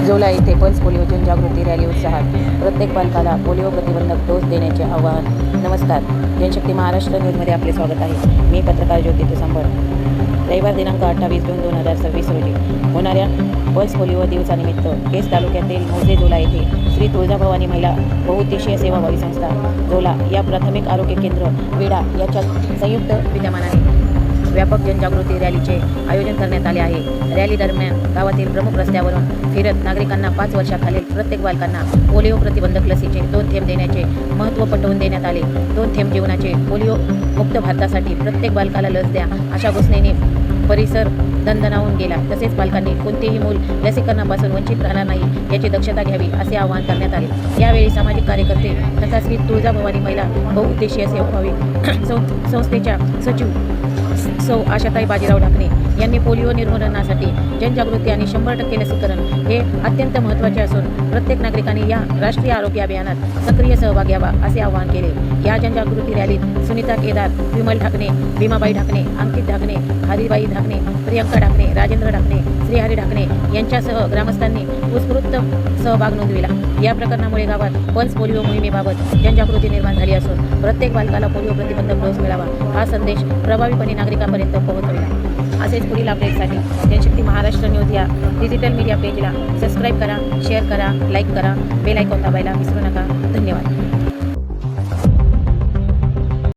जोला येथे pulse polio जनजागृती रॅली उत्साहात प्रत्येक बालकाला पोलिओ प्रतिबंधक डोस देण्याचे आवाहन. नमस्कार, जनशक्ती महाराष्ट्र न्यूजमध्ये आपले स्वागत आहे. मी पत्रकार ज्योती तुसांबळ. रविवार दिनांक 28 जून 2026 रोजी होणाऱ्या पल्स पोलिओ दिवसानिमित्त केज तालुक्यातील मौजे जोला येथे श्री तुळजाभवानी महिला बहुउद्देशीय सेवाभावी संस्था जोला या प्राथमिक आरोग्य केंद्र विडा याच्या संयुक्त विद्यमानाने व्यापक जनजागृती रॅलीचे आयोजन करण्यात आले आहे. रॅली दरम्यान गावातील प्रमुख रस्त्यावरून फिरत नागरिकांना 5 वर्षाखालील प्रत्येक बालकांना पोलिओ प्रतिबंधक लसीचे 2 थेंब देण्याचे महत्त्व पटवून देण्यात आले. 2 थेंब जीवनाचे, पोलिओ मुक्त भारतासाठी प्रत्येक बालकाला लस द्या अशा घोषणेने परिसर दणदणावून गेला. तसेच बालकांनी कोणतेही मूल लसीकरणापासून वंचित राहणार नाही याची दक्षता घ्यावी असे आवाहन करण्यात आले. यावेळी सामाजिक कार्यकर्ते तथा श्री तुळजाभवानी महिला बहुउद्देशीय सेवाभावी संस्थेच्या सचिव सौ आशाताई बाजीराव ढाकणे यांनी पोलिओ निर्मूलनासाठी जनजागृती आणि 100% लसीकरण हे अत्यंत महत्त्वाचे असून प्रत्येक नागरिकांनी या राष्ट्रीय आरोग्य अभियानात सक्रिय सहभाग घ्यावा असे आवाहन केले. या जनजागृती रॅलीत सुनीता केदार, विमल ढाकणे, भीमाबाई ढाकणे, अंकित ढाकणे, हरिबाई ढाकणे, प्रियंका ढाकणे, राजेंद्र ढाकणे, श्रीहरी ढाकणे यांच्यासह ग्रामस्थांनी उत्स्फूर्त सहभाग नोंदविला. या प्रकरणामुळे गावात पल्स पोलिओ मोहिमेबाबत जनजागृती निर्माण झाली असून प्रत्येक बालकाला पोलिओ प्रतिबंधक डोस मिळावा हा संदेश प्रभावीपणे नागरिकांपर्यंत पोहोचविला. असेच पुढील अपडेटसाठी जनशक्ती महाराष्ट्र न्यूज या डिजिटल मीडिया पेजला सबस्क्राईब करा, शेअर करा, लाईक करा, बेल आयकॉन दाबायला विसरू नका. धन्यवाद.